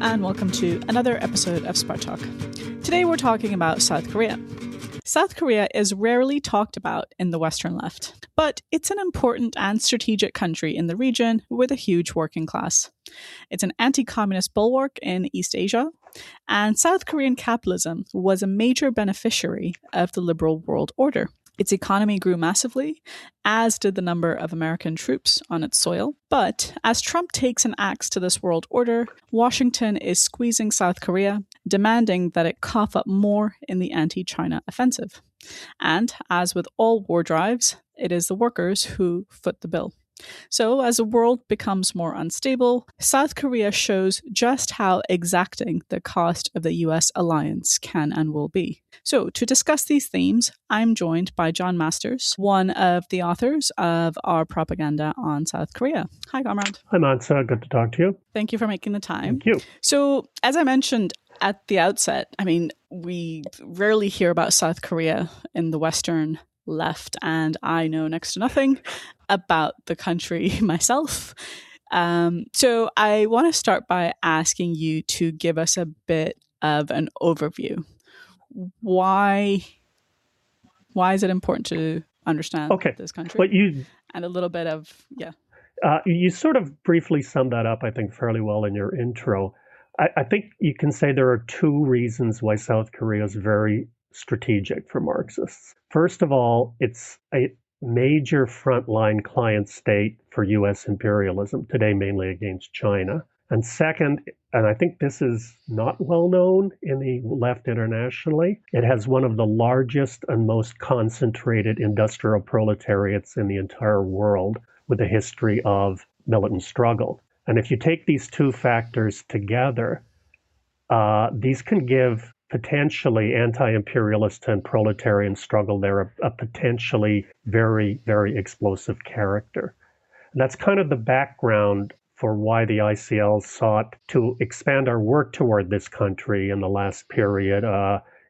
and welcome to another episode of Smart Talk. Today we're talking about South Korea. South Korea is rarely talked about in the Western left, but it's an important and strategic country in the region with a huge working class. It's an anti-communist bulwark in East Asia, and South Korean capitalism was a major beneficiary of the liberal world order. Its economy grew massively, as did the number of American troops on its soil. But as Trump takes an axe to this world order, Washington is squeezing South Korea, demanding that it cough up more in the anti-China offensive. And as with all war drives, it is the workers who foot the bill. So as the world becomes more unstable, South Korea shows just how exacting the cost of the US alliance can and will be. So to discuss these themes, I'm joined by John Masters, one of the authors of our propaganda on South Korea. Hi, Comrade. Hi, Mansa. Good to talk to you. Thank you for making the time. Thank you. So as I mentioned at the outset, we rarely hear about South Korea in the Western left, and I know next to nothing about the country myself. So I want to start by asking you to give us a bit of an overview. Why is it important to understand this country? And a little bit of, you sort of briefly summed that up, I think, fairly well in your intro. I think you can say there are two reasons why South Korea is very strategic for Marxists. First of all, it's a major frontline client state for U.S. imperialism, today mainly against China. And second, and I think this is not well known in the left internationally, it has one of the largest and most concentrated industrial proletariats in the entire world with a history of militant struggle. And if you take these two factors together, these can give potentially anti-imperialist and proletarian struggle there a potentially very, very explosive character. And that's kind of the background for why the ICL sought to expand our work toward this country in the last period,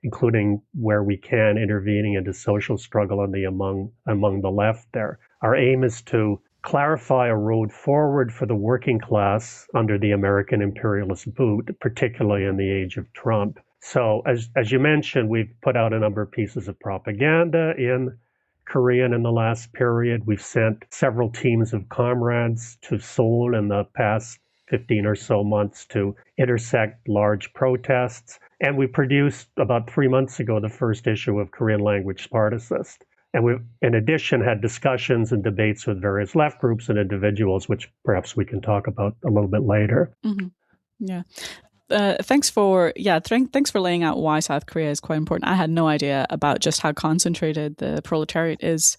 including where we can intervening into social struggle among the left there. Our aim is to clarify a road forward for the working class under the American imperialist boot, particularly in the age of Trump. So as you mentioned, we've put out a number of pieces of propaganda in Korean in the last period. We've sent several teams of comrades to Seoul in the past 15 or so months to intersect large protests. And we produced about 3 months ago the first issue of Korean Language Spartacist. And we've, in addition, had discussions and debates with various left groups and individuals, which perhaps we can talk about a little bit later. Mm-hmm. Yeah. Thanks for laying out why South Korea is quite important. I had no idea about just how concentrated the proletariat is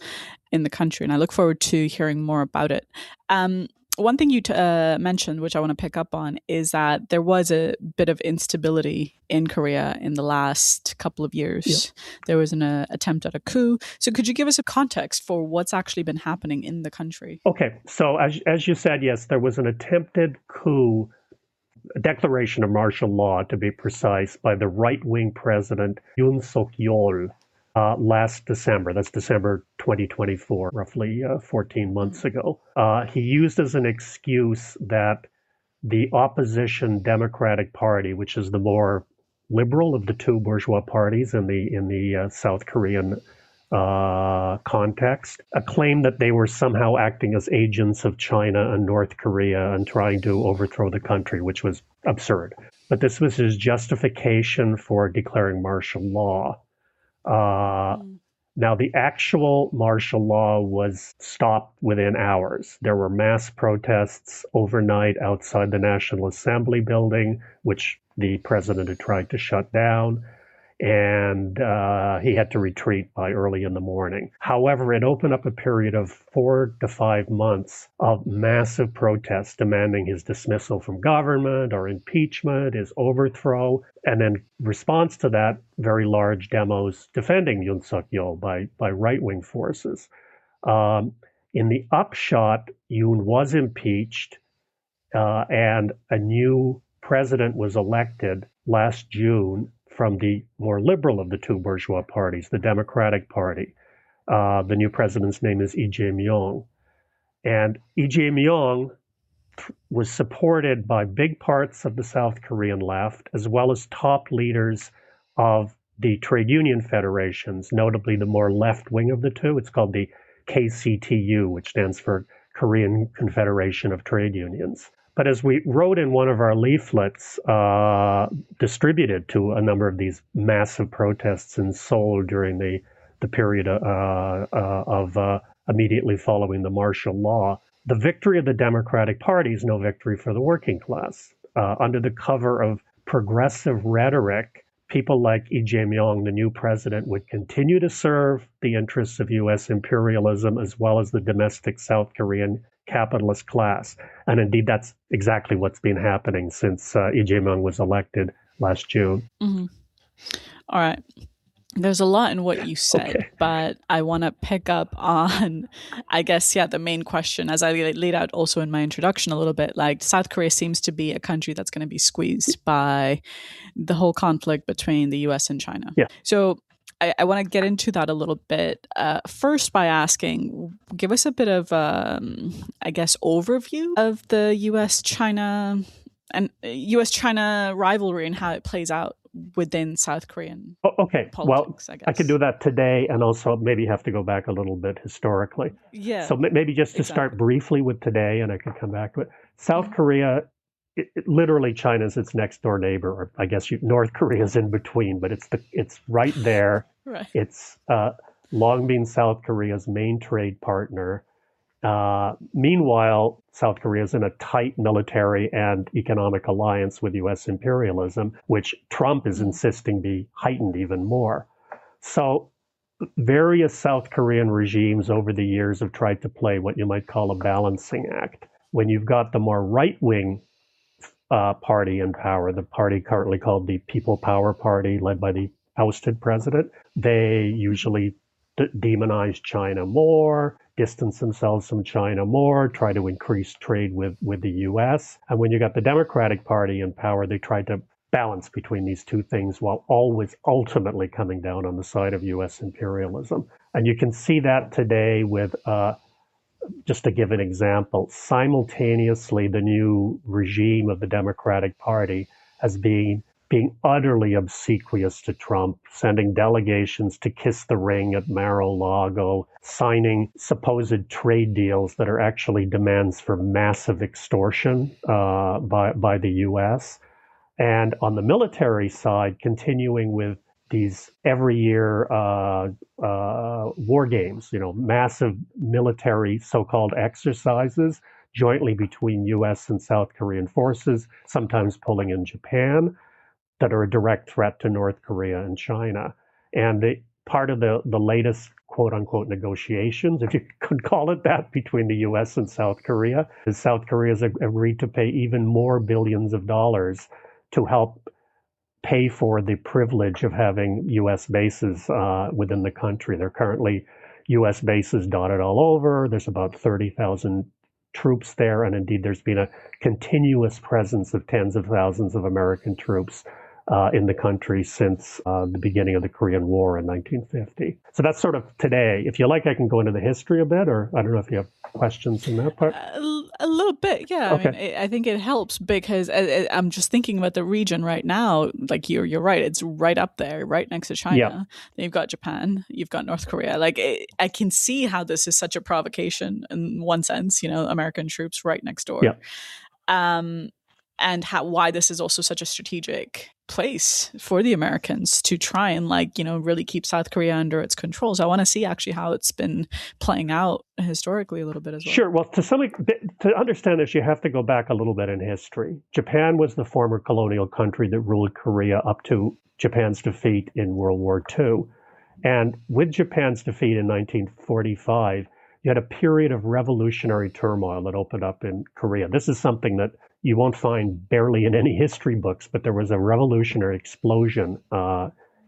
in the country, and I look forward to hearing more about it. One thing you mentioned, which I want to pick up on, is that there was a bit of instability in Korea in the last couple of years. Yeah. There was an attempt at a coup. So could you give us a context for what's actually been happening in the country? Okay. So as you said, yes, there was an attempted coup, a declaration of martial law, to be precise, by the right-wing president Yoon Suk-yeol last December. That's December 2024, roughly 14 months ago. He used as an excuse that the opposition Democratic Party, which is the more liberal of the two bourgeois parties in the South Korean context, a claim that they were somehow acting as agents of China and North Korea and trying to overthrow the country, which was absurd. But this was his justification for declaring martial law. Now, the actual martial law was stopped within hours. There were mass protests overnight outside the National Assembly building, which the president had tried to shut down. And he had to retreat by early in the morning. However, it opened up a period of 4 to 5 months of massive protests demanding his dismissal from government or impeachment, his overthrow, and then response to that, very large demos defending Yoon Suk-yeol by right-wing forces. In the upshot, Yoon was impeached, and a new president was elected last June from the more liberal of the two bourgeois parties, the Democratic Party. The new president's name is Lee Jae-myung. And Lee Jae-myung left was supported by big parts of the South Korean left, as well as top leaders of the trade union federations, notably the more left wing of the two. It's called the KCTU, which stands for Korean Confederation of Trade Unions. But as we wrote in one of our leaflets distributed to a number of these massive protests in Seoul during the period of immediately following the martial law, the victory of the Democratic Party is no victory for the working class. Under the cover of progressive rhetoric, people like Lee Jae-myung, the new president, would continue to serve the interests of U.S. imperialism as well as the domestic South Korean capitalist class. And indeed, that's exactly what's been happening since Lee Jae-myung was elected last June. Mm-hmm. All right. There's a lot in what you said, but I want to pick up on, I guess, the main question, as I laid out also in my introduction a little bit, like South Korea seems to be a country that's going to be squeezed by the whole conflict between the US and China. Yeah. So I want to get into that a little bit. First by asking, give us a bit of, I guess, overview of the US-China and US-China rivalry and how it plays out within South Korean politics, well, I guess. I could do that today and also maybe have to go back a little bit historically. Yeah. So maybe just to start briefly with today, and I could come back to it. South Korea, literally China's its next door neighbor, or I guess North Korea's in between, but it's right there. Right. It's long been South Korea's main trade partner. Meanwhile, South Korea is in a tight military and economic alliance with U.S. imperialism, which Trump is insisting be heightened even more. So various South Korean regimes over the years have tried to play what you might call a balancing act. When you've got the more right-wing party in power, the party currently called the People Power Party, led by the ousted president, they usually demonize China more, distance themselves from China more, try to increase trade with the U.S. And when you got the Democratic Party in power, they tried to balance between these two things while always ultimately coming down on the side of U.S. imperialism. And you can see that today with, just to give an example, simultaneously the new regime of the Democratic Party has been being utterly obsequious to Trump, sending delegations to kiss the ring at Mar-a-Lago, signing supposed trade deals that are actually demands for massive extortion by the U.S. And on the military side, continuing with these every year war games, massive military so-called exercises jointly between U.S. and South Korean forces, sometimes pulling in Japan, that are a direct threat to North Korea and China. And part of the latest quote-unquote negotiations, if you could call it that, between the U.S. and South Korea, is South Korea has agreed to pay even more billions of dollars to help pay for the privilege of having U.S. bases within the country. There are currently U.S. bases dotted all over. There's about 30,000 troops there, and indeed there's been a continuous presence of tens of thousands of American troops in the country since the beginning of the Korean War in 1950. So that's sort of today. If you like, I can go into the history a bit, or I don't know if you have questions in that part. A little bit, yeah. Okay. I mean, I think it helps because I'm just thinking about the region right now. Like you're right; it's right up there, right next to China. Yeah. Then you've got Japan, you've got North Korea. Like I can see how this is such a provocation in one sense. American troops right next door. Yeah. And why this is also such a strategic place for the Americans to try and really keep South Korea under its control. So I want to see actually how it's been playing out historically a little bit as well. Sure. Well, to understand this, you have to go back a little bit in history. Japan was the former colonial country that ruled Korea up to Japan's defeat in World War II. And with Japan's defeat in 1945, you had a period of revolutionary turmoil that opened up in Korea. This is something that you won't find barely in any history books, but there was a revolutionary explosion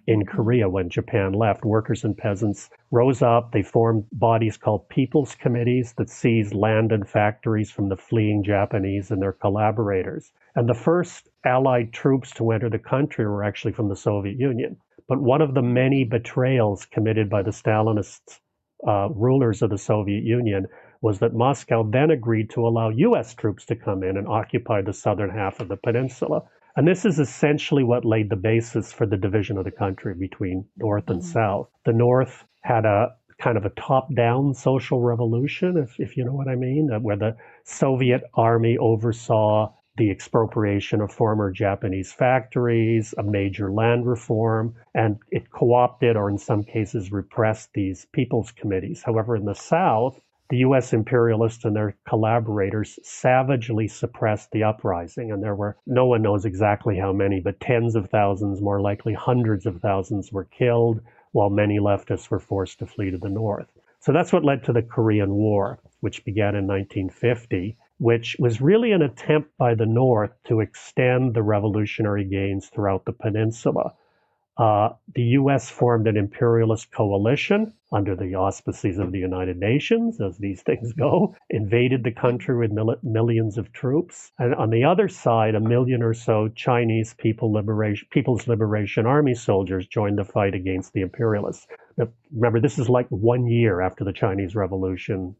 in Korea when Japan left. Workers and peasants rose up. They formed bodies called people's committees that seized land and factories from the fleeing Japanese and their collaborators. And the first Allied troops to enter the country were actually from the Soviet Union. But one of the many betrayals committed by the Stalinist rulers of the Soviet Union was that Moscow then agreed to allow U.S. troops to come in and occupy the southern half of the peninsula. And this is essentially what laid the basis for the division of the country between North and South. The North had a kind of a top-down social revolution, if you know what I mean, where the Soviet army oversaw the expropriation of former Japanese factories, a major land reform, and it co-opted or in some cases repressed these people's committees. However, in the South, the U.S. imperialists and their collaborators savagely suppressed the uprising, and there were, no one knows exactly how many, but tens of thousands, more likely hundreds of thousands were killed, while many leftists were forced to flee to the north. So that's what led to the Korean War, which began in 1950, which was really an attempt by the North to extend the revolutionary gains throughout the peninsula. The U.S. formed an imperialist coalition under the auspices of the United Nations, as these things go, invaded the country with millions of troops. And on the other side, 1 million or so Chinese People's Liberation Army soldiers joined the fight against the imperialists. Now, remember, this is like 1 year after the Chinese Revolution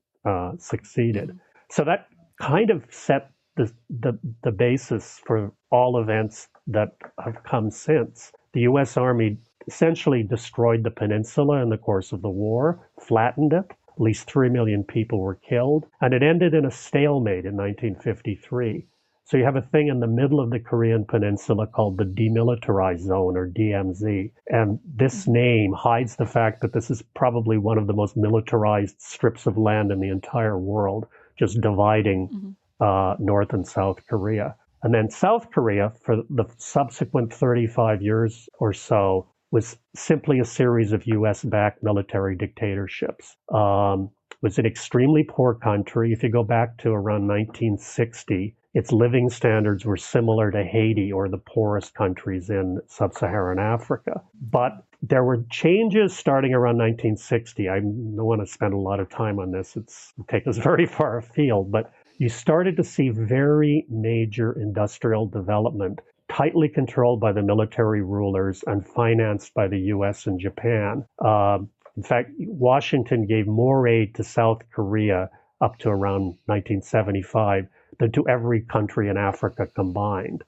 succeeded. So that kind of set the basis for all events that have come since. The U.S. Army essentially destroyed the peninsula in the course of the war, flattened it. At least 3 million people were killed, and it ended in a stalemate in 1953. So you have a thing in the middle of the Korean peninsula called the Demilitarized Zone, or DMZ. And this name hides the fact that this is probably one of the most militarized strips of land in the entire world, just dividing North and South Korea. And then South Korea, for the subsequent 35 years or so, was simply a series of U.S.-backed military dictatorships. It was an extremely poor country. If you go back to around 1960, its living standards were similar to Haiti or the poorest countries in sub-Saharan Africa. But there were changes starting around 1960. I don't want to spend a lot of time on this. It'll take us very far afield, but you started to see very major industrial development, tightly controlled by the military rulers and financed by the U.S. and Japan. In fact, Washington gave more aid to South Korea up to around 1975 than to every country in Africa combined.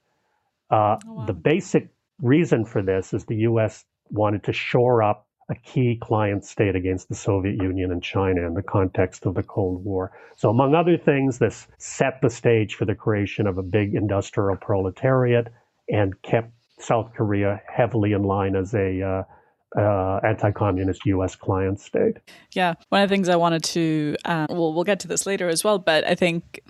The basic reason for this is the U.S. wanted to shore up a key client state against the Soviet Union and China in the context of the Cold War. So among other things, this set the stage for the creation of a big industrial proletariat and kept South Korea heavily in line as a anti-communist U.S. client state. Yeah, one of the things I wanted to, we'll get to this later as well, but I think,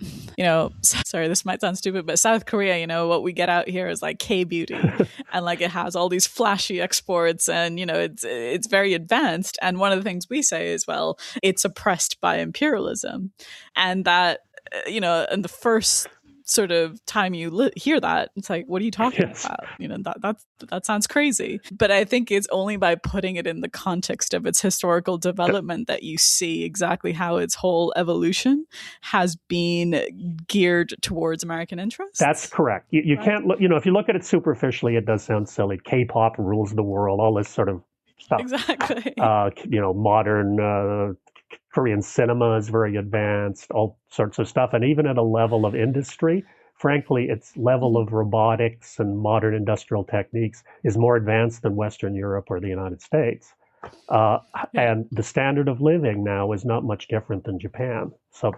sorry, this might sound stupid, but South Korea, what we get out here is like K-beauty, and like it has all these flashy exports, and it's very advanced. And one of the things we say is, well, it's oppressed by imperialism, and that in the first sort of time you hear that, it's like, what are you talking about? That sounds crazy. But I think it's only by putting it in the context of its historical development that you see exactly how its whole evolution has been geared towards American interests. That's correct. You can't look, if you look at it superficially, it does sound silly. K-pop rules the world, all this sort of stuff. Exactly. Modern Korean cinema is very advanced, all sorts of stuff. And even at a level of industry, frankly, its level of robotics and modern industrial techniques is more advanced than Western Europe or the United States. And the standard of living now is not much different than Japan. So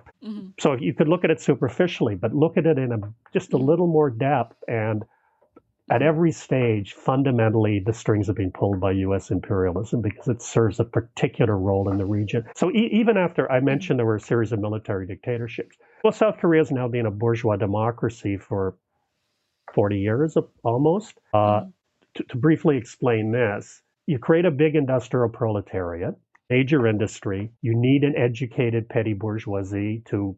you could look at it superficially, but look at it in just a little more depth. And at every stage, fundamentally, the strings have been pulled by U.S. imperialism because it serves a particular role in the region. So even after I mentioned there were a series of military dictatorships, well, South Korea has now been a bourgeois democracy for 40 years almost. To briefly explain this, you create a big industrial proletariat, major industry. You need an educated petty bourgeoisie to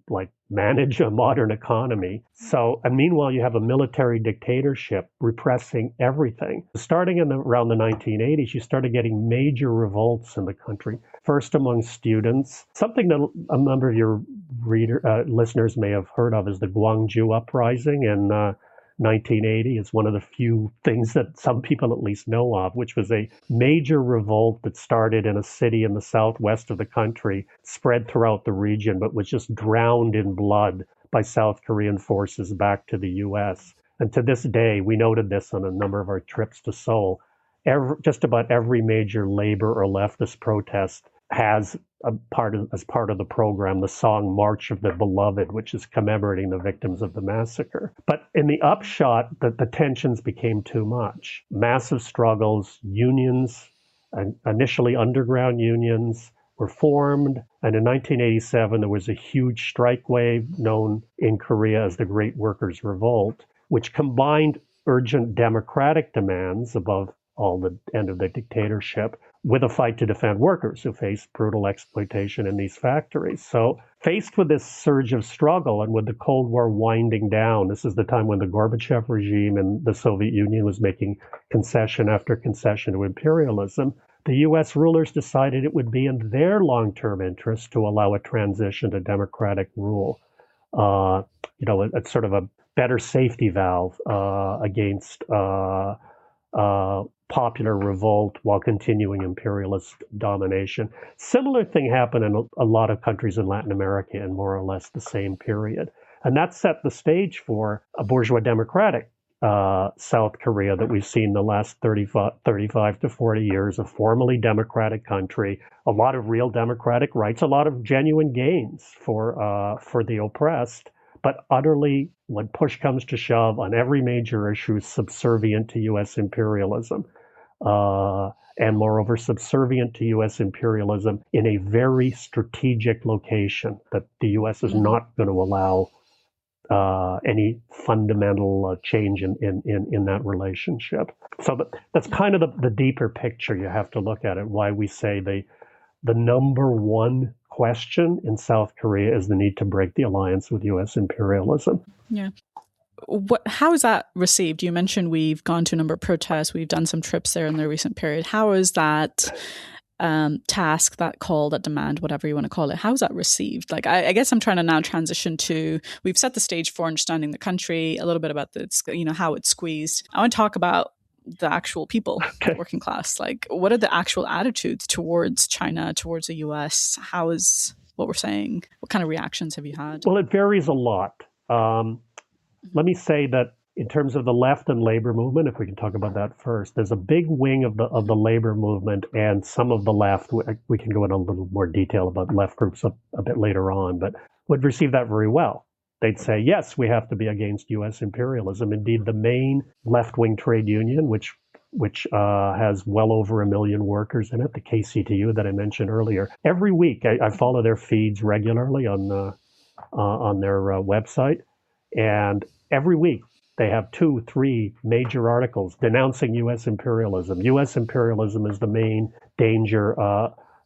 manage a modern economy. So, and meanwhile, you have a military dictatorship repressing everything. Starting around the 1980s, you started getting major revolts in the country. First among students, something that a number of your listeners may have heard of is the Gwangju uprising in 1980 is one of the few things that some people at least know of, which was a major revolt that started in a city in the southwest of the country, spread throughout the region, but was just drowned in blood by South Korean forces back to the U.S. And to this day, we noted this on a number of our trips to Seoul, just about every major labor or leftist protest has as part of the program, the song March of the Beloved, which is commemorating the victims of the massacre. But in the upshot, the tensions became too much. Massive struggles, unions, initially underground unions, were formed. And in 1987, there was a huge strike wave known in Korea as the Great Workers' Revolt, which combined urgent democratic demands above all the end of the dictatorship with a fight to defend workers who faced brutal exploitation in these factories. So faced with this surge of struggle and with the Cold War winding down, this is the time when the Gorbachev regime and the Soviet Union was making concession after concession to imperialism, the U.S. rulers decided it would be in their long-term interest to allow a transition to democratic rule. It's sort of a better safety valve against popular revolt while continuing imperialist domination. Similar thing happened in a lot of countries in Latin America in more or less the same period. And that set the stage for a bourgeois democratic South Korea that we've seen the last 35 to 40 years, a formally democratic country, a lot of real democratic rights, a lot of genuine gains for the oppressed, but utterly, when push comes to shove on every major issue, subservient to U.S. imperialism. And moreover, subservient to U.S. imperialism in a very strategic location that the U.S. is not going to allow any fundamental change in that relationship. So that's kind of the deeper picture you have to look at it, why we say the number one question in South Korea is the need to break the alliance with U.S. imperialism. Yeah. How is that received? You mentioned we've gone to a number of protests. We've done some trips there in the recent period. How is that task, that call, that demand, whatever you want to call it, how is that received? Like, I guess I'm trying to now transition to, we've set the stage for understanding the country, a little bit about how it's squeezed. I want to talk about the actual people, the working class. Like, what are the actual attitudes towards China, towards the US? How is what we're saying? What kind of reactions have you had? Well, it varies a lot. Let me say that in terms of the left and labor movement, if we can talk about that first, there's a big wing of the labor movement and some of the left. We can go into a little more detail about left groups a bit later on, but would receive that very well. They'd say, yes, we have to be against U.S. imperialism. Indeed, the main left-wing trade union, which has well over 1 million workers in it, the KCTU that I mentioned earlier, every week I follow their feeds regularly on their website, and every week they have 2-3 major articles denouncing U.S. imperialism. U.S. imperialism is the main danger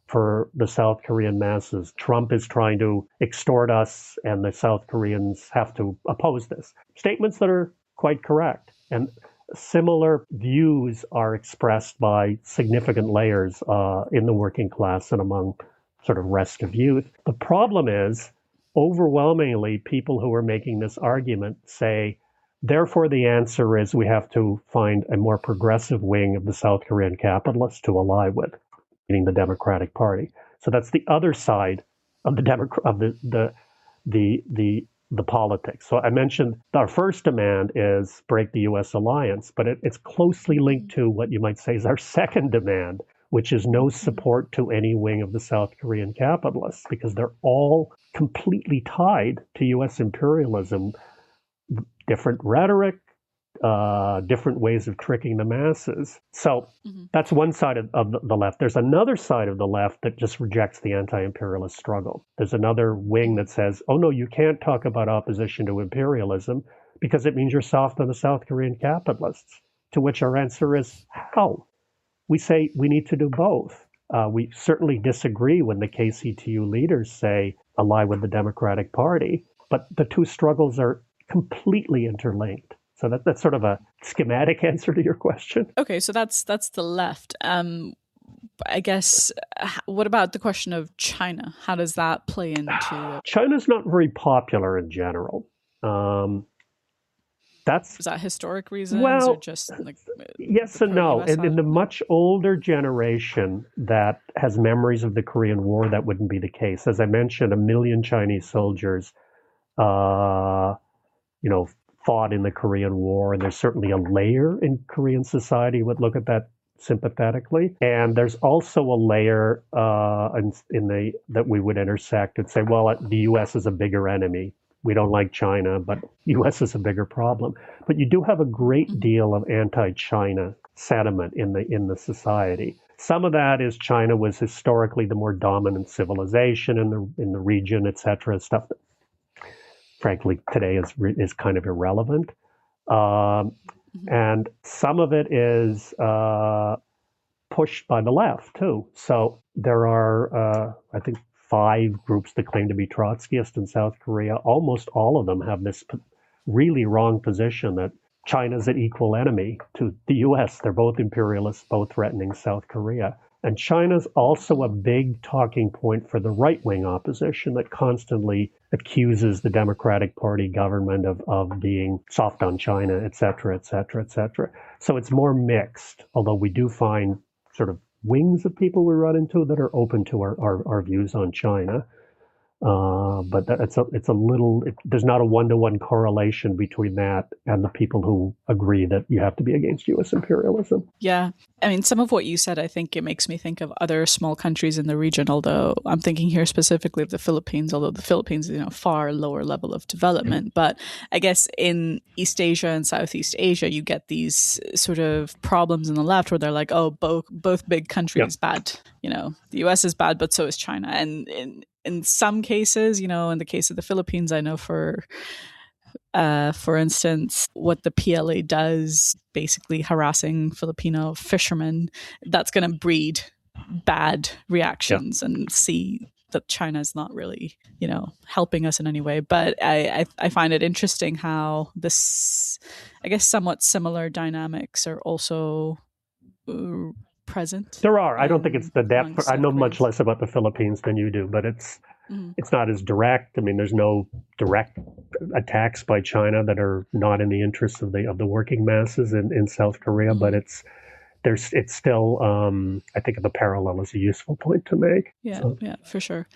for the South Korean masses. Trump is trying to extort us, and the South Koreans have to oppose this. Statements that are quite correct. And similar views are expressed by significant layers in the working class and among sort of rest of youth. The problem is, overwhelmingly, people who are making this argument say, therefore, the answer is we have to find a more progressive wing of the South Korean capitalists to ally with, meaning the Democratic Party. So that's the other side of the politics. So I mentioned our first demand is break the U.S. alliance, but it's closely linked to what you might say is our second demand, which is no support to any wing of the South Korean capitalists, because they're all completely tied to U.S. imperialism. Different rhetoric, different ways of tricking the masses. So that's one side of the left. There's another side of the left that just rejects the anti-imperialist struggle. There's another wing that says, oh no, you can't talk about opposition to imperialism because it means you're soft on the South Korean capitalists. To which our answer is, how? We say we need to do both. We certainly disagree when the KCTU leaders say ally with the Democratic Party, but the two struggles are completely interlinked. So that's sort of a schematic answer to your question. Okay, so that's the left. I guess, what about the question of China? How does that play into? China's not very popular in general. That's, Is that historic reasons or well, just like yes the and no. pro-US And in the side? much older generation that has memories of the Korean War, that wouldn't be the case. As I mentioned, 1 million Chinese soldiers, uh, you know, fought in the Korean War, and there's certainly a layer in Korean society would look at that sympathetically. And there's also a layer in the that we would intersect and say, well, the U.S. is a bigger enemy. We don't like China, but U.S. is a bigger problem. But you do have a great Mhm. deal of anti-China sentiment in the society. Some of that is China was historically the more dominant civilization in the region, et cetera. Stuff that, frankly, today is kind of irrelevant. Um, Mhm. and some of it is pushed by the left too. So there are, I think, 5 groups that claim to be Trotskyist in South Korea. Almost all of them have this really wrong position that China's an equal enemy to the U.S. They're both imperialists, both threatening South Korea. And China's also a big talking point for the right-wing opposition that constantly accuses the Democratic Party government of being soft on China, et cetera, et cetera, et cetera. So it's more mixed, although we do find sort of wings of people we run into that are open to our views on China. But it's a little, there's not a one-to-one correlation between that and the people who agree that you have to be against U.S. imperialism. Yeah. I mean, some of what you said, I think it makes me think of other small countries in the region, although I'm thinking here specifically of the Philippines, although the Philippines is, far lower level of development. But I guess in East Asia and Southeast Asia, you get these sort of problems in the left where they're like, oh, both big Yeah. countries bad. The US is bad, but so is China. And in some cases, in the case of the Philippines, I know for instance, what the PLA does, basically harassing Filipino fishermen, that's going to breed bad Yeah. reactions and see that China is not really, helping us in any way. But I find it interesting how this, I guess, somewhat similar dynamics are also present There are. I don't think it's the depth. among I South know much Koreans. less about the Philippines than you do, but Mhm. it's not as direct. I mean, there's no direct attacks by China that are not in the interests of the working masses in South Korea, but Mhm. it's still I think the parallel is a useful point to make. Yeah, So. yeah, for sure.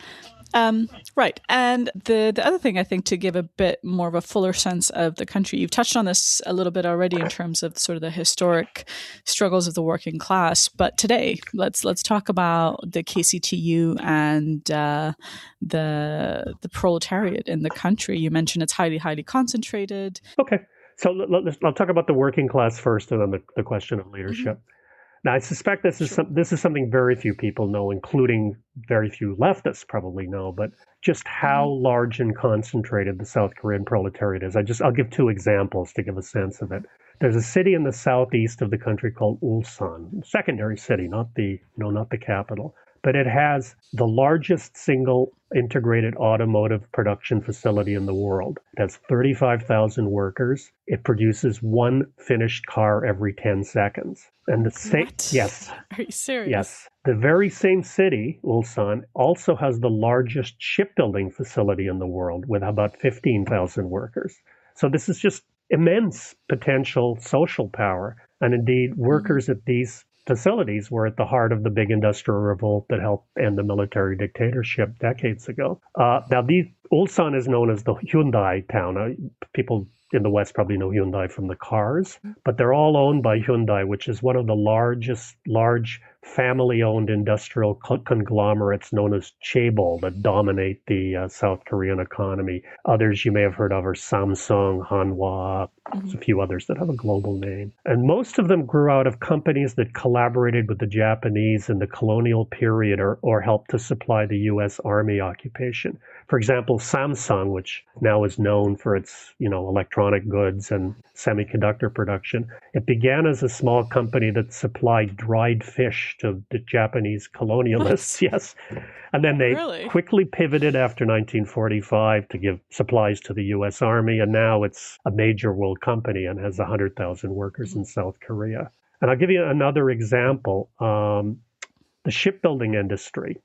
Right. And the other thing, I think, to give a bit more of a fuller sense of the country, you've touched on this a little bit already in terms of sort of the historic struggles of the working class. But today, let's talk about the KCTU and the proletariat in the country. You mentioned it's highly concentrated. Okay. So I'll talk about the working class first, and then the question of Mm-hmm. leadership. Now, I suspect Sure. this is something very few people know, including very few leftists probably know, but just how Mm-hmm. large and concentrated the South Korean proletariat is. I'll give 2 examples to give a sense of it. There's a city in the southeast of the country called Ulsan, secondary city, not the capital, but it has the largest single integrated automotive production facility in the world. It has 35,000 workers. It produces one finished car every 10 seconds. And the same, What? yes, Are you serious? yes. The very same city, Ulsan, also has the largest shipbuilding facility in the world with about 15,000 workers. So this is just immense potential social power. And indeed, Mm-hmm. workers at these facilities were at the heart of the big industrial revolt that helped end the military dictatorship decades ago. Now, Ulsan is known as the Hyundai town. People in the West probably know Hyundai from the cars, but they're all owned by Hyundai, which is one of the large family-owned industrial conglomerates known as chaebol that dominate the South Korean economy. Others you may have heard of are Samsung, Hanwha, there's a few others that have a global name. And most of them grew out of companies that collaborated with the Japanese in the colonial period or helped to supply the U.S. Army occupation. For example, Samsung, which now is known for its, electronic goods and semiconductor production, it began as a small company that supplied dried fish to the Japanese colonialists. What? Yes. And then they Really? quickly pivoted after 1945 to give supplies to the U.S. Army, and now it's a major world company and has 100,000 workers in South Korea. And I'll give you another example. The shipbuilding industry.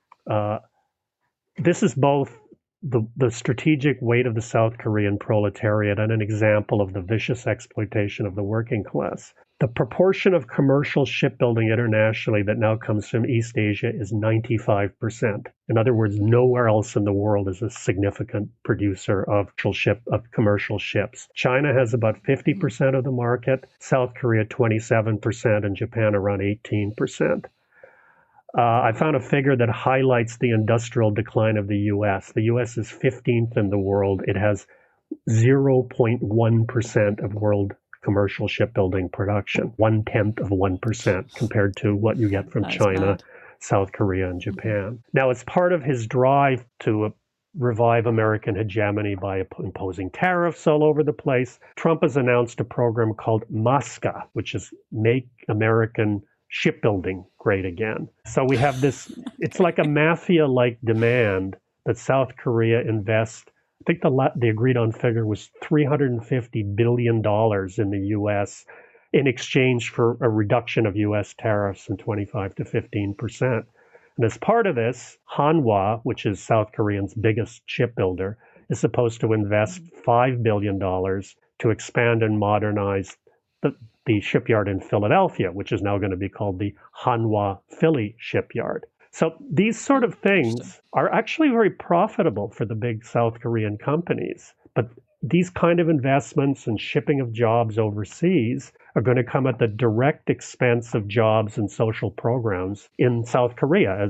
This is both the strategic weight of the South Korean proletariat and an example of the vicious exploitation of the working class. The proportion of commercial shipbuilding internationally that now comes from East Asia is 95%. In other words, nowhere else in the world is a significant producer of commercial ships. China has about 50% of the market, South Korea 27%, and Japan around 18%. I found a figure that highlights the industrial decline of the U.S. The U.S. is 15th in the world. It has 0.1% of world commercial shipbuilding production, 1/10 compared to what you get from China, South Korea, and Japan. Now, as part of his drive to revive American hegemony by imposing tariffs all over the place, Trump has announced a program called MASCA, which is Make American Shipbuilding Great Again. So we have this, it's like a mafia-like demand that South Korea invest. I think the agreed on figure was $350 billion in the U.S. in exchange for a reduction of U.S. tariffs from 25 to 15%. And as part of this, Hanwha, which is South Korea's biggest shipbuilder, is supposed to invest $5 billion to expand and modernize the shipyard in Philadelphia, which is now going to be called the Hanwha Philly Shipyard. So these sort of things are actually very profitable for the big South Korean companies. But these kind of investments and shipping of jobs overseas are going to come at the direct expense of jobs and social programs in South Korea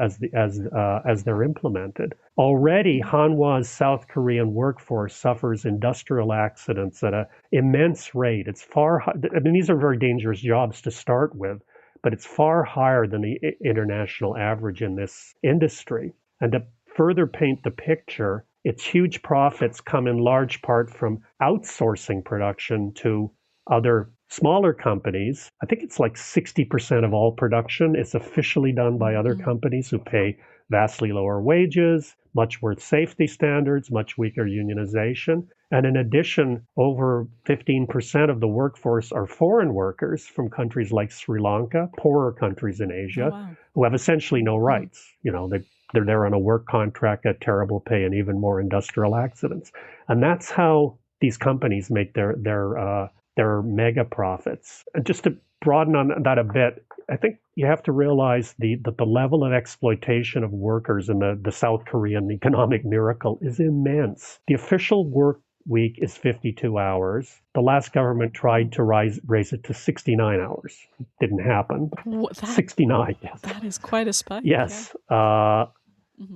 as they're implemented. Already, Hanwha's South Korean workforce suffers industrial accidents at an immense rate. These are very dangerous jobs to start with, but it's far higher than the international average in this industry. And to further paint the picture, its huge profits come in large part from outsourcing production to other smaller companies. I think it's like 60% of all production is officially done by other companies who pay vastly lower wages, much worse safety standards, much weaker unionization. And in addition, over 15% of the workforce are foreign workers from countries like Sri Lanka, poorer countries in Asia, who have essentially no rights. They're there on a work contract at terrible pay and even more industrial accidents. And that's how these companies make their mega profits. And just to broaden on that a bit, I think you have to realize that the level of exploitation of workers in the South Korean economic miracle is immense. The official work week is 52 hours. The last government tried to raise it to 69 hours. Didn't happen. 69, yes. That is quite a spike. Yes. Yeah.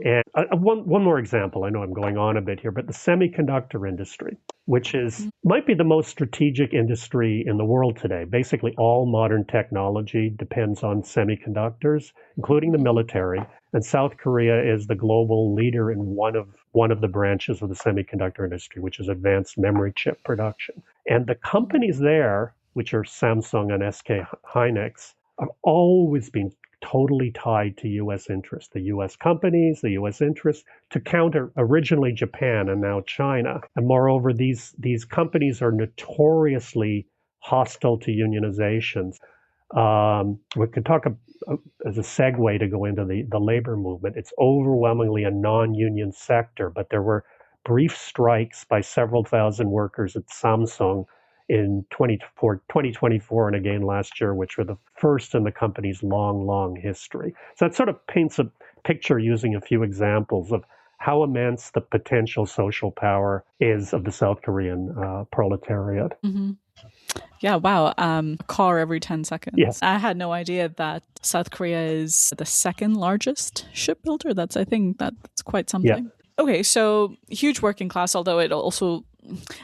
And one more example, I know I'm going on a bit here, but the semiconductor industry, which might be the most strategic industry in the world today. Basically, all modern technology depends on semiconductors, including the military. And South Korea is the global leader in one of the branches of the semiconductor industry, which is advanced memory chip production. And the companies there, which are Samsung and SK Hynix, have always been totally tied to U.S. interests, the U.S. companies, the U.S. interests, to counter originally Japan and now China. And moreover, these companies are notoriously hostile to unionizations. We could talk as a segue to go into the labor movement. It's overwhelmingly a non-union sector, but there were brief strikes by several thousand workers at Samsung in 2024 and again last year, which were the first in the company's long history. So that sort of paints a picture using a few examples of how immense the potential social power is of the South Korean proletariat. Mm-hmm. Yeah, wow. A car every 10 seconds. Yes. I had no idea that South Korea is the second largest shipbuilder. I think that's quite something. Yeah. Okay, so huge working class, although it also,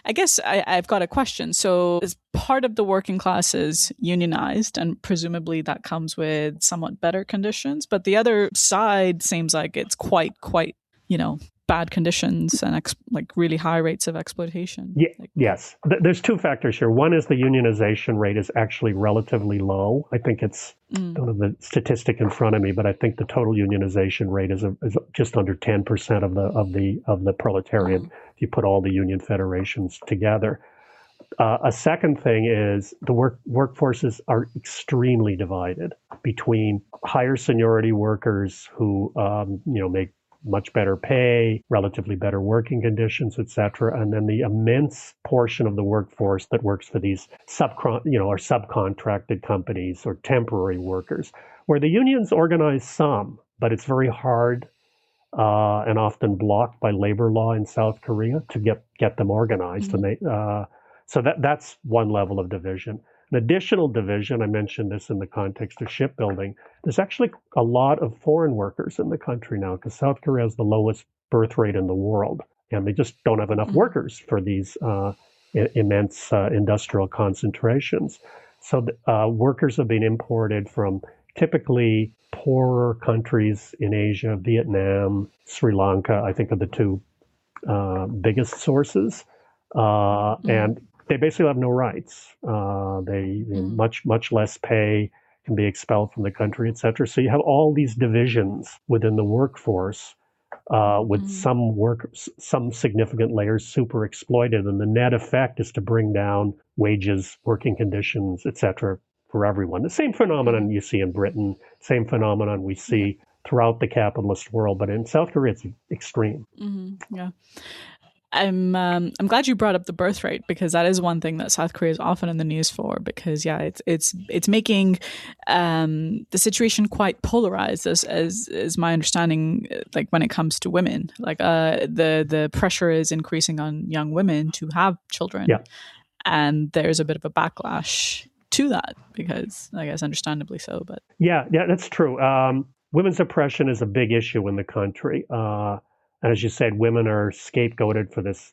I guess I've got a question. So is part of the working class is unionized, and presumably that comes with somewhat better conditions. But the other side seems like it's quite, bad conditions and really high rates of exploitation. Yeah, yes. There's two factors here. One is the unionization rate is actually relatively low. I think it's, I don't have the statistic in front of me, but I think the total unionization rate is just under 10% of the proletariat if you put all the union federations together. A second thing is the workforces are extremely divided between higher seniority workers who make much better pay, relatively better working conditions, etc. And then the immense portion of the workforce that works for these or subcontracted companies or temporary workers, where the unions organize some, but it's very hard and often blocked by labor law in South Korea to get them organized. Mm-hmm. And that's one level of division. An additional division, I mentioned this in the context of shipbuilding, there's actually a lot of foreign workers in the country now because South Korea has the lowest birth rate in the world, and they just don't have enough workers for these immense industrial concentrations. So workers have been imported from typically poorer countries in Asia, Vietnam, Sri Lanka, I think are the two biggest sources. And they basically have no rights. They much less pay, can be expelled from the country, et cetera. So you have all these divisions within the workforce with some significant layers super exploited. And the net effect is to bring down wages, working conditions, et cetera, for everyone. The same phenomenon you see in Britain, same phenomenon we see throughout the capitalist world, but in South Korea it's extreme. Yeah. I'm glad you brought up the birth rate, because that is one thing that South Korea is often in the news for, because it's making the situation quite polarized as my understanding, like when it comes to women, like the pressure is increasing on young women to have children, and there's a bit of a backlash to that, because I guess understandably so. But yeah, that's true. Women's oppression is a big issue in the country. And as you said, women are scapegoated for this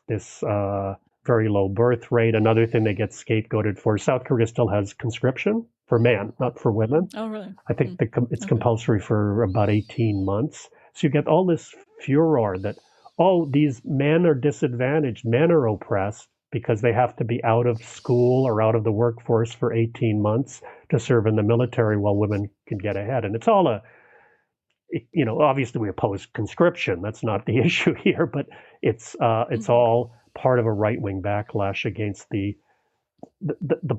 very low birth rate. Another thing they get scapegoated for, South Korea still has conscription for men, not for women. Oh, really? I think it's compulsory for about 18 months. So you get all this furor that, these men are disadvantaged, men are oppressed because they have to be out of school or out of the workforce for 18 months to serve in the military while women can get ahead. And it's all obviously we oppose conscription. That's not the issue here, but it's all part of a right-wing backlash against the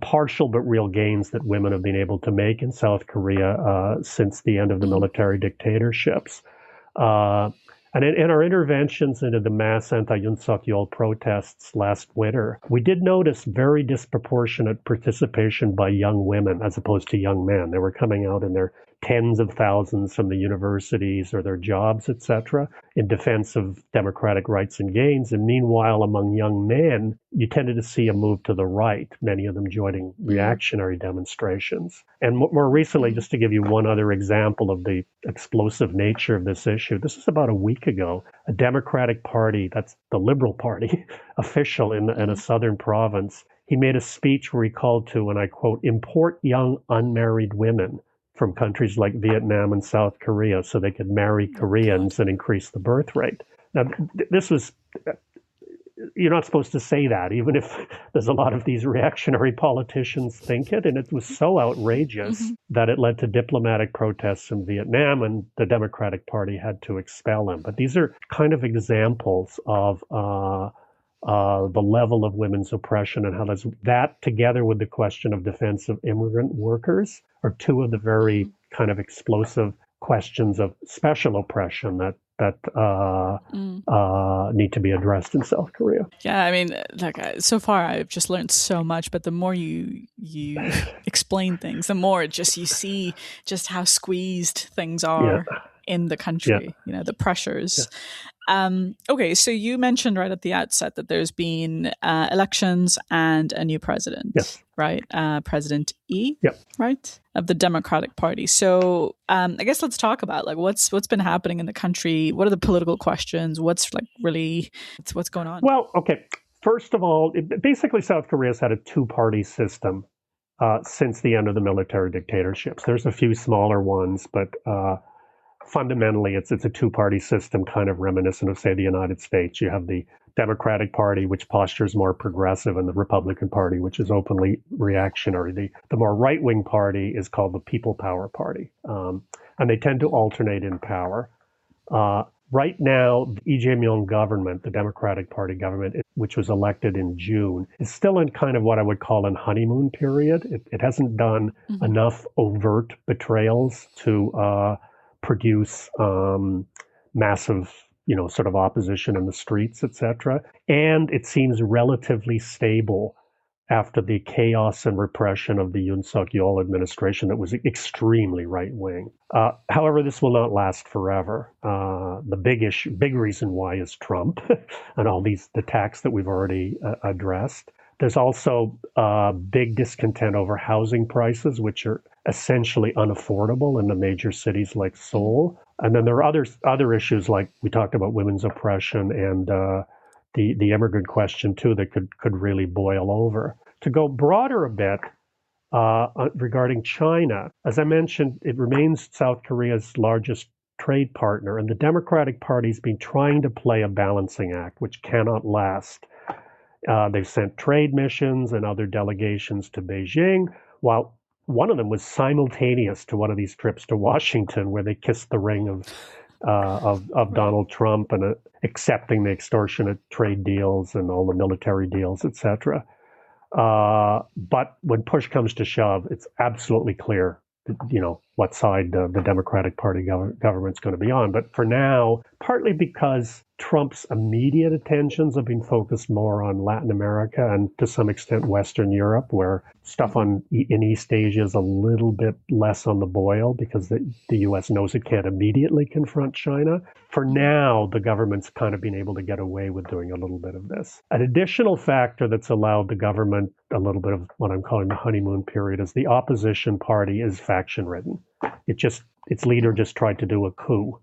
partial but real gains that women have been able to make in South Korea since the end of the military dictatorships. And in our interventions into the mass anti-Yoon Suk-yeol protests last winter, we did notice very disproportionate participation by young women as opposed to young men. They were coming out in their tens of thousands from the universities or their jobs, etc., in defense of democratic rights and gains. And meanwhile, among young men, you tended to see a move to the right, many of them joining reactionary demonstrations. And more recently, just to give you one other example of the explosive nature of this issue, this was about a week ago, a Democratic Party, that's the Liberal Party, official in a southern province, he made a speech where he called to, and I quote, import young unmarried women from countries like Vietnam and South Korea so they could marry Koreans and increase the birth rate. Now, this was, you're not supposed to say that, even if there's a lot of these reactionary politicians think it, and it was so outrageous that it led to diplomatic protests in Vietnam, and the Democratic Party had to expel him. But these are kind of examples of the level of women's oppression and how that together with the question of defense of immigrant workers are two of the very kind of explosive questions of special oppression that need to be addressed in South Korea. Yeah, I mean, so far I've just learned so much, but the more you explain things, the more you see just how squeezed things are in the country, the pressures. Okay, so you mentioned right at the outset that there's been elections and a new president, right? President Yi, right, of the Democratic Party. So I guess let's talk about what's been happening in the country. What are the political questions? What's going on? Well, okay. First of all, basically South Korea's had a two-party system since the end of the military dictatorships. There's a few smaller ones, but fundamentally, it's a two-party system, kind of reminiscent of, say, the United States. You have the Democratic Party, which postures more progressive, and the Republican Party, which is openly reactionary. The more right-wing party is called the People Power Party, and they tend to alternate in power. Right now, the Lee Jae-myung government, the Democratic Party government, which was elected in June, is still in kind of what I would call an honeymoon period. It hasn't done enough overt betrayals to produce massive, sort of opposition in the streets, etc. And it seems relatively stable after the chaos and repression of the Yoon Suk-yeol administration that was extremely right-wing. However, this will not last forever. The big reason why is Trump and all the attacks that we've already addressed. There's also big discontent over housing prices, which are essentially unaffordable in the major cities like Seoul. And then there are other issues like we talked about women's oppression and the immigrant question too that could really boil over. To go broader a bit regarding China, as I mentioned, it remains South Korea's largest trade partner, and the Democratic Party's been trying to play a balancing act, which cannot last. They've sent trade missions and other delegations to Beijing, while one of them was simultaneous to one of these trips to Washington, where they kissed the ring of Donald Trump and accepting the extortionate trade deals and all the military deals, etc. But when push comes to shove, it's absolutely clear, what side the Democratic Party government's going to be on. But for now, partly because Trump's immediate attentions have been focused more on Latin America and to some extent Western Europe, where stuff in East Asia is a little bit less on the boil because the U.S. knows it can't immediately confront China. For now, the government's kind of been able to get away with doing a little bit of this. An additional factor that's allowed the government a little bit of what I'm calling the honeymoon period is the opposition party is faction-ridden. Its leader just tried to do a coup.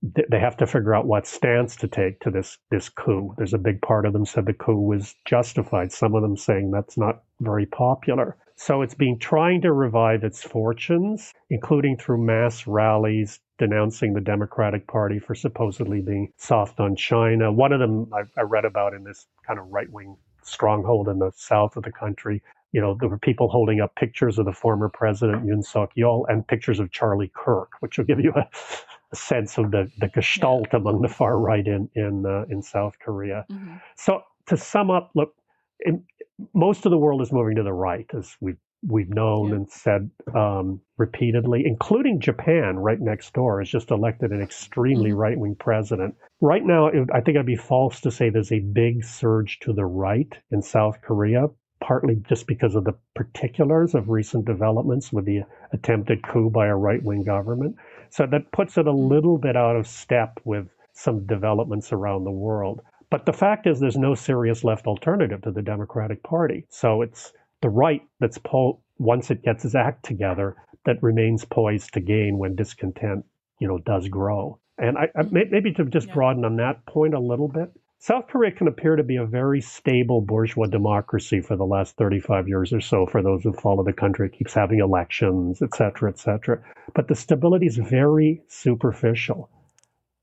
They have to figure out what stance to take to this coup. There's a big part of them said the coup was justified. Some of them saying that's not very popular. So it's been trying to revive its fortunes, including through mass rallies denouncing the Democratic Party for supposedly being soft on China. One of them I read about in this kind of right-wing stronghold in the south of the country. There were people holding up pictures of the former president, Yoon Suk-yeol, and pictures of Charlie Kirk, which will give you a sense of the gestalt among the far right in South Korea. Mm-hmm. So to sum up, look, most of the world is moving to the right, as we've known and said repeatedly, including Japan, right next door, has just elected an extremely right-wing president. Right now, I think it'd be false to say there's a big surge to the right in South Korea, partly just because of the particulars of recent developments with the attempted coup by a right-wing government. So that puts it a little bit out of step with some developments around the world. But the fact is there's no serious left alternative to the Democratic Party. So it's the right that's once it gets its act together, that remains poised to gain when discontent, does grow. And I maybe to just broaden on that point a little bit, South Korea can appear to be a very stable bourgeois democracy for the last 35 years or so. For those who follow the country, it keeps having elections, et cetera, et cetera. But the stability is very superficial.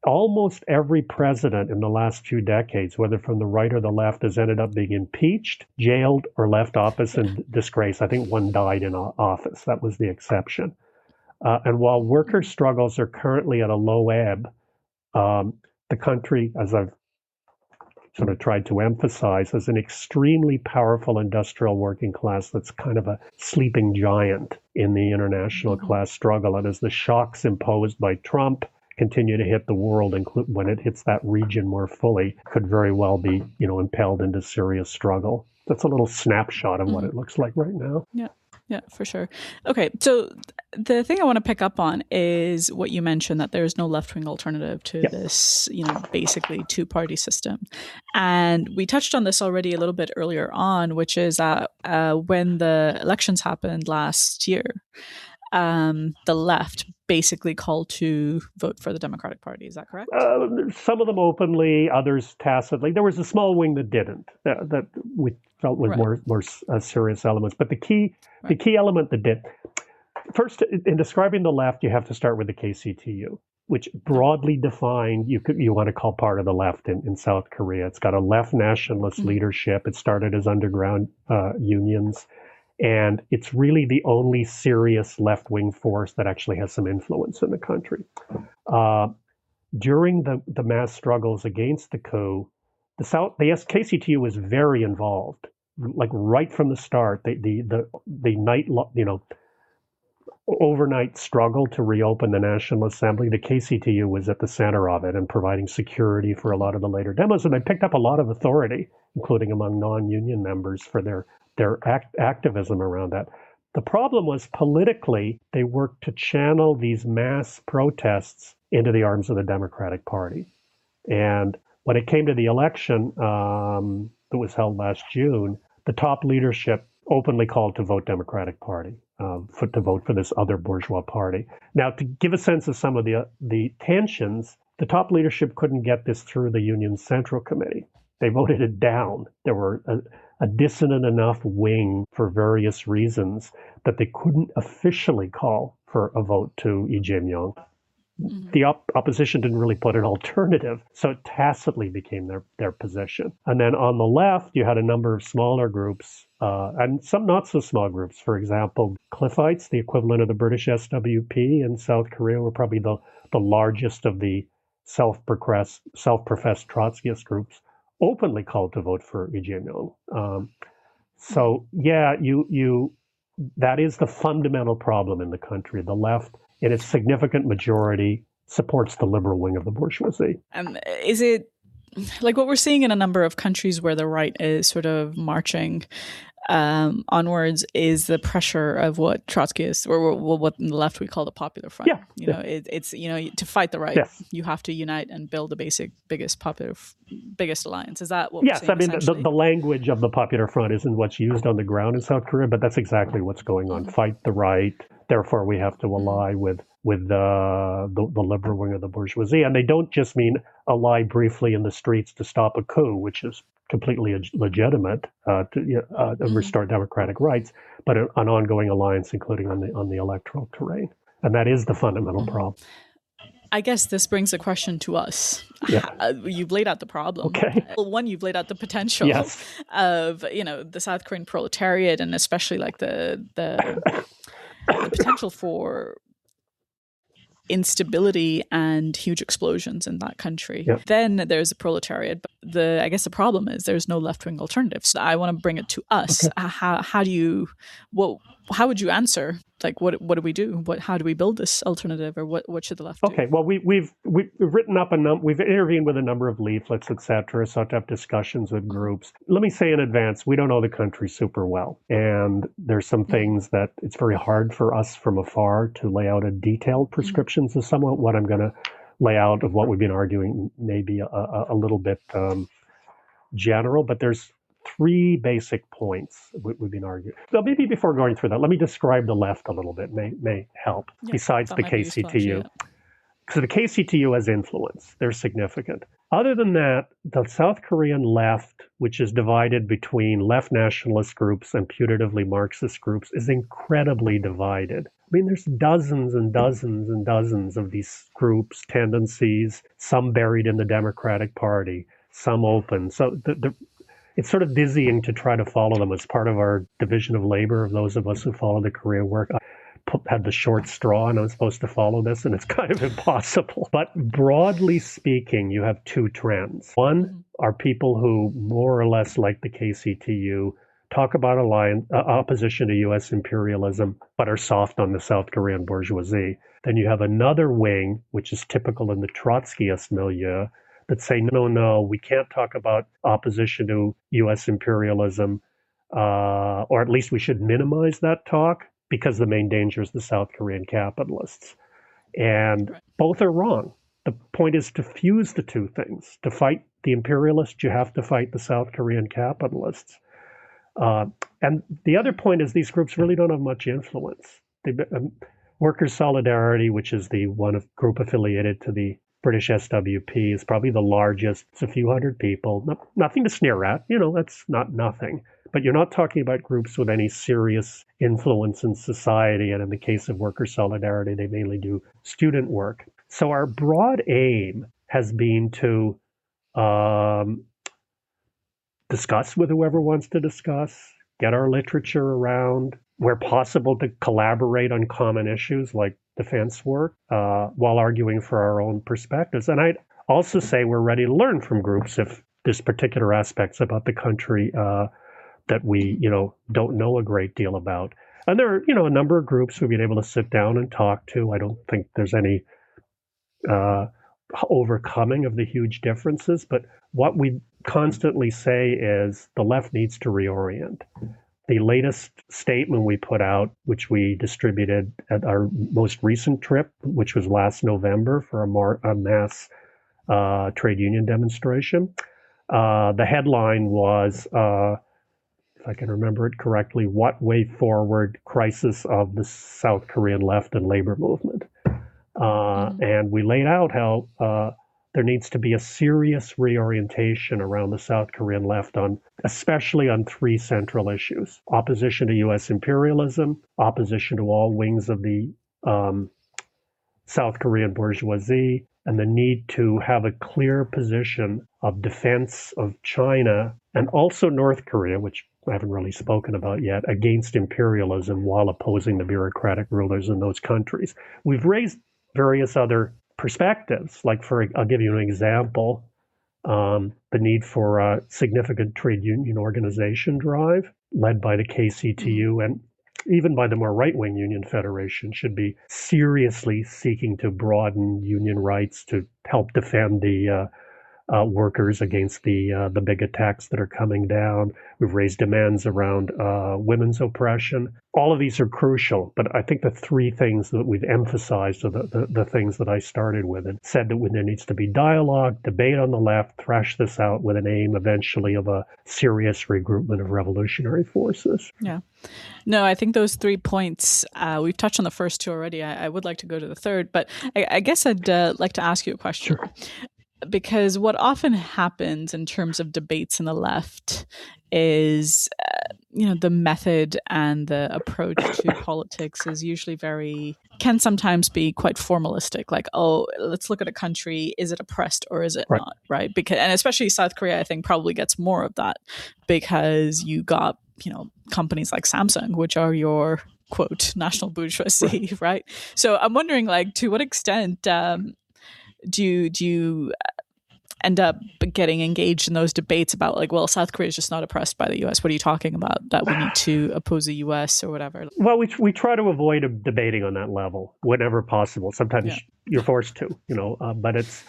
Almost every president in the last few decades, whether from the right or the left, has ended up being impeached, jailed, or left office in disgrace. I think one died in office. That was the exception. And while worker struggles are currently at a low ebb, the country, as I've sort of tried to emphasize, as an extremely powerful industrial working class that's kind of a sleeping giant in the international class struggle. And as the shocks imposed by Trump continue to hit the world, when it hits that region more fully, could very well be, impelled into serious struggle. That's a little snapshot of what it looks like right now. Yeah, for sure. Okay, so the thing I want to pick up on is what you mentioned, that there's no left-wing alternative to this, basically two-party system. And we touched on this already a little bit earlier on, which is when the elections happened last year, the left basically called to vote for the Democratic Party. Is that correct? Some of them openly, others tacitly. There was a small wing that didn't, that we felt was more serious elements. But the key element that did, first, in describing the left, you have to start with the KCTU, which broadly defined, you want to call part of the left in South Korea. It's got a left nationalist leadership. It started as underground unions. And it's really the only serious left-wing force that actually has some influence in the country. During the mass struggles against the coup, the KCTU was very involved, like right from the start. The night, overnight struggle to reopen the National Assembly, the KCTU was at the center of it and providing security for a lot of the later demos. And they picked up a lot of authority, including among non-union members, for their activism around that. The problem was politically, they worked to channel these mass protests into the arms of the Democratic Party. And when it came to the election that was held last June, the top leadership openly called to vote Democratic Party, to vote for this other bourgeois party. Now, to give a sense of some of the tensions, the top leadership couldn't get this through the Union's Central Committee. They voted it down. There were a dissonant enough wing for various reasons that they couldn't officially call for a vote to Lee Jae-myung. The opposition didn't really put an alternative, so it tacitly became their position. And then on the left, you had a number of smaller groups, and some not so small groups. For example, Cliffites, the equivalent of the British SWP in South Korea, were probably the largest of the self-professed Trotskyist groups, openly called to vote for Lee Jae-myung. So yeah, that is the fundamental problem in the country. The left, in its significant majority, supports the liberal wing of the bourgeoisie. Is it like what we're seeing in a number of countries where the right is sort of marching onwards is the pressure of what Trotskyists, or what in the left we call the Popular Front. Yeah. It's to fight the right, yes. You have to unite and build the biggest alliance. Is that what we're yes, seeing? I mean, the language of the Popular Front isn't what's used on the ground in South Korea, but that's exactly what's going on. Fight the right. Therefore, we have to ally with the liberal wing of the bourgeoisie. And they don't just mean ally briefly in the streets to stop a coup, which is completely legitimate to restore democratic rights, but an ongoing alliance, including on the electoral terrain. And that is the fundamental problem. I guess this brings a question to us. Yeah. You've laid out the problem. Okay. Well, one, you've laid out the potential yes. of the South Korean proletariat, and especially like the potential for instability and huge explosions in that country. Yep. Then there's the proletariat. But I guess the problem is there's no left-wing alternatives. So I want to bring it to us. Okay. How would you answer? Like, what do we do? How do we build this alternative, or what should the left do? Okay, well, we've written up we've intervened with a number of leaflets, etc., sought to have discussions with groups. Let me say in advance, we don't know the country super well, and there's some things that it's very hard for us from afar to lay out a detailed prescription. So somewhat what I'm going to lay out of what we've been arguing may be a little bit general, but there's three basic points we've been arguing. So maybe before going through that, let me describe the left a little bit, may help, besides the KCTU. So the KCTU has influence. They're significant. Other than that, the South Korean left, which is divided between left nationalist groups and putatively Marxist groups, is incredibly divided. I mean, there's dozens and dozens and dozens of these groups, tendencies, some buried in the Democratic Party, some open. So it's sort of dizzying to try to follow them. As part of our division of labor, of those of us who follow the Korea work, I had the short straw and I'm supposed to follow this, and it's kind of impossible. But broadly speaking, you have two trends. One are people who more or less, like the KCTU, talk about opposition to U.S. imperialism, but are soft on the South Korean bourgeoisie. Then you have another wing, which is typical in the Trotskyist milieu, that say, no, we can't talk about opposition to U.S. imperialism, or at least we should minimize that talk, because the main danger is the South Korean capitalists. And both are wrong. The point is to fuse the two things. To fight the imperialists, you have to fight the South Korean capitalists. And the other point is these groups really don't have much influence. Workers' Solidarity, which is the one group affiliated to the British SWP, is probably the largest. It's a few hundred people. Nothing to sneer at. That's not nothing. But you're not talking about groups with any serious influence in society. And in the case of Workers' Solidarity, they mainly do student work. So our broad aim has been to discuss with whoever wants to discuss, get our literature around, where possible to collaborate on common issues like defense work, while arguing for our own perspectives. And I'd also say we're ready to learn from groups if there's particular aspects about the country that we, don't know a great deal about. And there are, a number of groups we've been able to sit down and talk to. I don't think there's any overcoming of the huge differences, but what we constantly say is the left needs to reorient. The latest statement we put out, which we distributed at our most recent trip, which was last November for a mass trade union demonstration, the headline was, if I can remember it correctly, "What Way Forward? Crisis of the South Korean Left and Labor Movement." And we laid out how there needs to be a serious reorientation around the South Korean left especially on three central issues: opposition to U.S. imperialism, opposition to all wings of the South Korean bourgeoisie, and the need to have a clear position of defense of China and also North Korea, which I haven't really spoken about yet, against imperialism while opposing the bureaucratic rulers in those countries. We've raised various other perspectives, like I'll give you an example, the need for a significant trade union organization drive led by the KCTU and even by the more right-wing Union Federation should be seriously seeking to broaden union rights to help defend the workers against the big attacks that are coming down. We've raised demands around women's oppression. All of these are crucial, but I think the three things that we've emphasized are the things that I started with and said that there needs to be dialogue, debate on the left, thrash this out with an aim eventually of a serious regroupment of revolutionary forces. Yeah. No, I think those 3 points, we've touched on the first two already. I would like to go to the third, but I guess I'd like to ask you a question. Sure. Because what often happens in terms of debates in the left is, the method and the approach to politics is usually can sometimes be quite formalistic. Like, oh, let's look at a country. Is it oppressed or is it not? Right. And especially South Korea, I think probably gets more of that because you got, companies like Samsung, which are your quote, national bourgeoisie. Right. So I'm wondering, like, to what extent, do you end up getting engaged in those debates about, like, well, South Korea is just not oppressed by the U.S. What are you talking about? That we need to oppose the U.S. or whatever? Well, we try to avoid debating on that level whenever possible. Sometimes you're forced to, but it's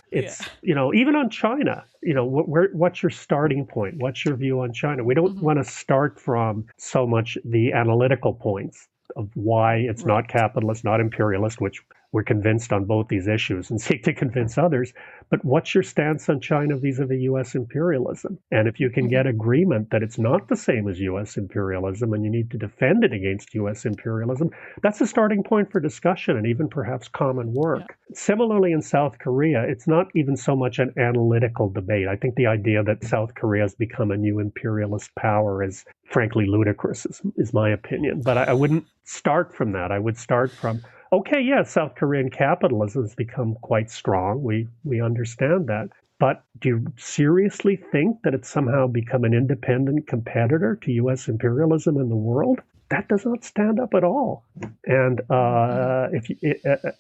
even on China, what's your starting point? What's your view on China? We don't want to start from so much the analytical points of why it's not capitalist, not imperialist, which we're convinced on both these issues and seek to convince others. But what's your stance on China vis-a-vis U.S. imperialism? And if you can get agreement that it's not the same as U.S. imperialism and you need to defend it against U.S. imperialism, that's a starting point for discussion and even perhaps common work. Yeah. Similarly, in South Korea, it's not even so much an analytical debate. I think the idea that South Korea has become a new imperialist power is frankly ludicrous, is my opinion. But I wouldn't start from that. I would start from, okay, South Korean capitalism has become quite strong. We understand that. But do you seriously think that it's somehow become an independent competitor to U.S. imperialism in the world? That does not stand up at all. And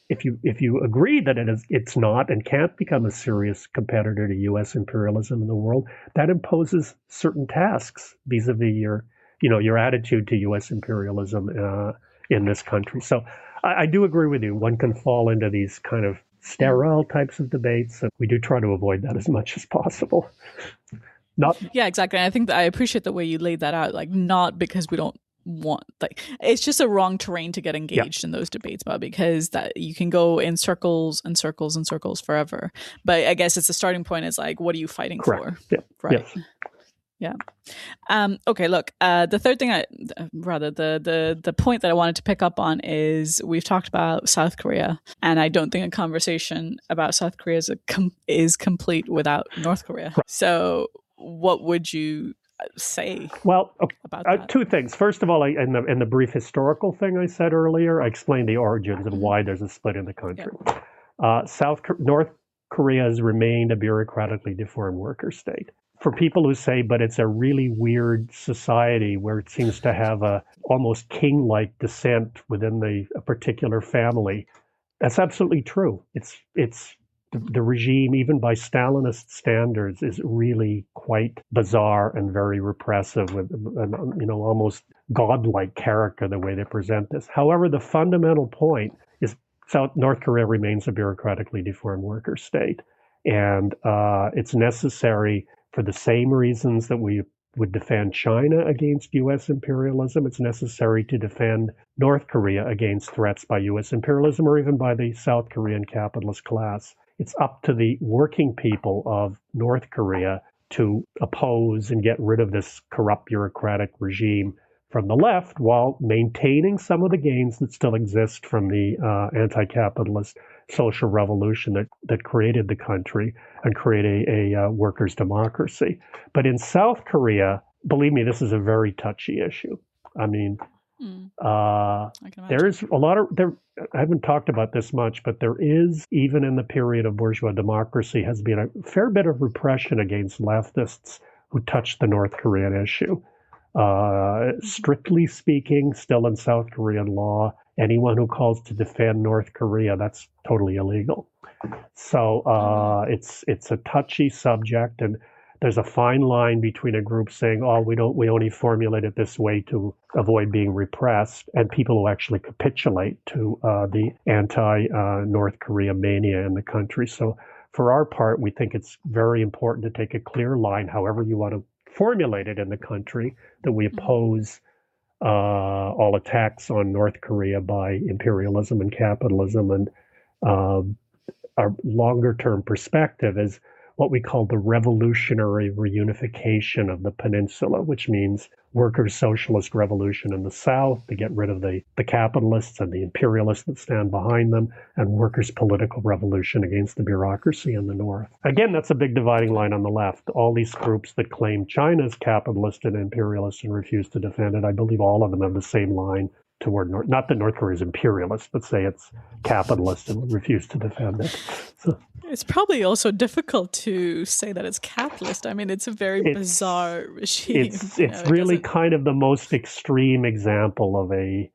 if you agree that it's not and can't become a serious competitor to U.S. imperialism in the world, that imposes certain tasks vis-a-vis your attitude to U.S. imperialism in this country. So I do agree with you. One can fall into these kind of sterile types of debates, and we do try to avoid that as much as possible. Yeah, exactly. And I think that I appreciate the way you laid that out. Like, not because we don't want, like, it's just a wrong terrain to get engaged in those debates about, because that you can go in circles and circles and circles forever. But I guess it's the starting point is like, what are you fighting for? Yeah. Right. Yes. Yeah. Okay, look, the third thing the point that I wanted to pick up on is we've talked about South Korea, and I don't think a conversation about South Korea is complete without North Korea. Right. So what would you say about that? Two things. First of all, in the brief historical thing I said earlier, I explained the origins and why there's a split in the country. Yeah. North Korea has remained a bureaucratically deformed worker state. For people who say, but it's a really weird society where it seems to have a almost king-like descent within a particular family, that's absolutely true. It's the regime, even by Stalinist standards, is really quite bizarre and very repressive, with almost godlike character the way they present this. However, the fundamental point is North Korea remains a bureaucratically deformed worker state, and it's necessary for the same reasons that we would defend China against U.S. imperialism. It's necessary to defend North Korea against threats by U.S. imperialism or even by the South Korean capitalist class. It's up to the working people of North Korea to oppose and get rid of this corrupt bureaucratic regime from the left while maintaining some of the gains that still exist from the anti-capitalist social revolution that created the country and created a workers' democracy. But in South Korea, believe me, this is a very touchy issue. I mean, there's a lot of I haven't talked about this much, but there is, even in the period of bourgeois democracy, has been a fair bit of repression against leftists who touch the North Korean issue. Strictly speaking, still in South Korean law, anyone who calls to defend North Korea, that's totally illegal. So it's a touchy subject, and there's a fine line between a group saying, "Oh, we only formulate it this way to avoid being repressed," and people who actually capitulate to the anti-North Korea mania in the country. So, for our part, we think it's very important to take a clear line, however you want to formulate it in the country, that we oppose all attacks on North Korea by imperialism and capitalism, and our longer-term perspective is what we call the revolutionary reunification of the peninsula, which means workers' socialist revolution in the South to get rid of the capitalists and the imperialists that stand behind them, and workers' political revolution against the bureaucracy in the North. Again, that's a big dividing line on the left. All these groups that claim China's capitalist and imperialist and refuse to defend it, I believe all of them have the same line toward North. Not that North Korea is imperialist, but say it's capitalist and refuse to defend it. So, it's probably also difficult to say that it's capitalist. I mean, it's a very bizarre regime. It's really kind of the most extreme example of a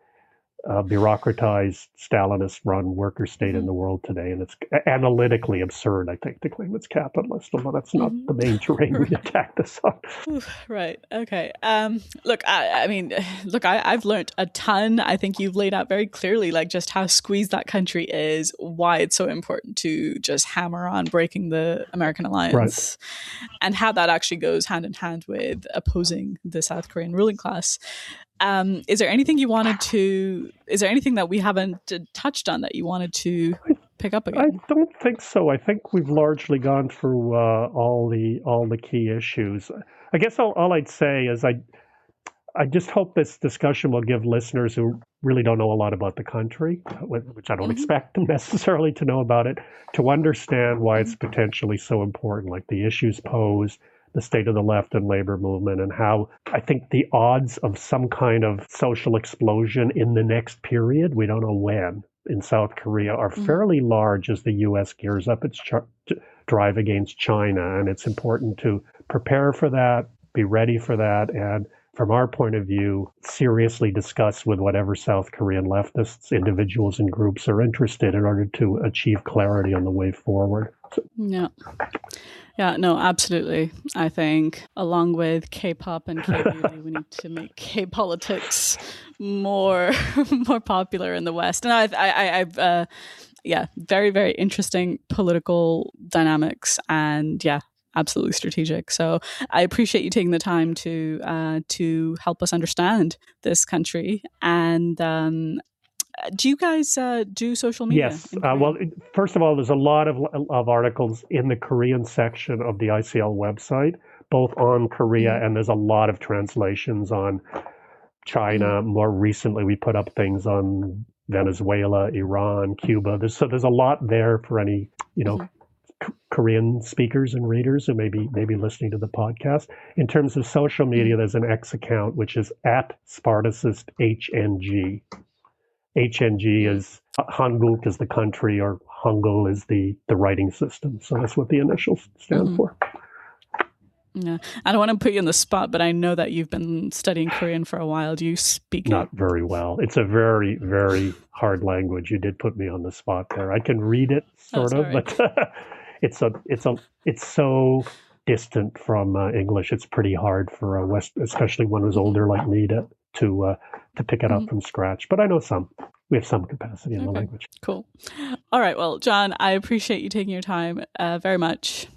bureaucratized, Stalinist-run worker state in the world today. And it's analytically absurd, I think, to claim it's capitalist, although that's not the main terrain we attack this on. Right. Okay. I've learned a ton. I think you've laid out very clearly, like, just how squeezed that country is, why it's so important to just hammer on breaking the American alliance, and how that actually goes hand in hand with opposing the South Korean ruling class. Is there anything that we haven't touched on that you wanted to pick up again? I don't think so. I think we've largely gone through all the key issues. I guess all I'd say is I just hope this discussion will give listeners who really don't know a lot about the country, which I don't expect them necessarily to know about it, to understand why it's potentially so important, like the issues posed, the state of the left and labor movement, and how I think the odds of some kind of social explosion in the next period, we don't know when, in South Korea are fairly large as the U.S. gears up its drive against China. And it's important to prepare for that, be ready for that, and from our point of view, seriously discuss with whatever South Korean leftists, individuals and groups are interested in order to achieve clarity on the way forward. Yeah, no, absolutely. I think along with K-pop and K-beauty, we need to make K-politics more popular in the West. And I've very, very interesting political dynamics, and absolutely strategic. So I appreciate you taking the time to help us understand this country. And do you guys do social media? Yes. Well, first of all, there's a lot of articles in the Korean section of the ICL website, both on Korea, and there's a lot of translations on China. More recently, we put up things on Venezuela, Iran, Cuba. There's a lot there for any, Korean speakers and readers who may be listening to the podcast. In terms of social media, there's an X account, which is at Spartacist HNG. HNG is Hanguk is the country, or Hangul is the writing system. So that's what the initials stand for. Yeah. I don't want to put you on the spot, but I know that you've been studying Korean for a while. Do you speak Not very well. It's a very, very hard language. You did put me on the spot there. I can read it sort of, but it's so distant from English. It's pretty hard for a West, especially one who's older like me, to pick it up from scratch. But I know some. We have some capacity in the language. Cool. All right. Well, John, I appreciate you taking your time very much.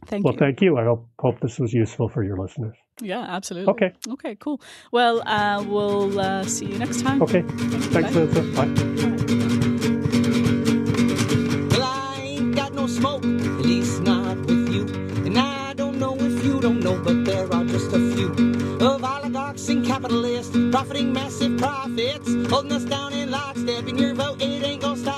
Thank you. Well, thank you. I hope this was useful for your listeners. Yeah, absolutely. Okay, cool. Well, we'll see you next time. Okay. Thanks, Mansa. Bye. Well, I ain't got no smoke, at least not with you. And I don't know if you don't know, but there are just a few of oligarchs and capitalists profiting massive profits, holding us down in lockstep. And your vote, it ain't gonna stop.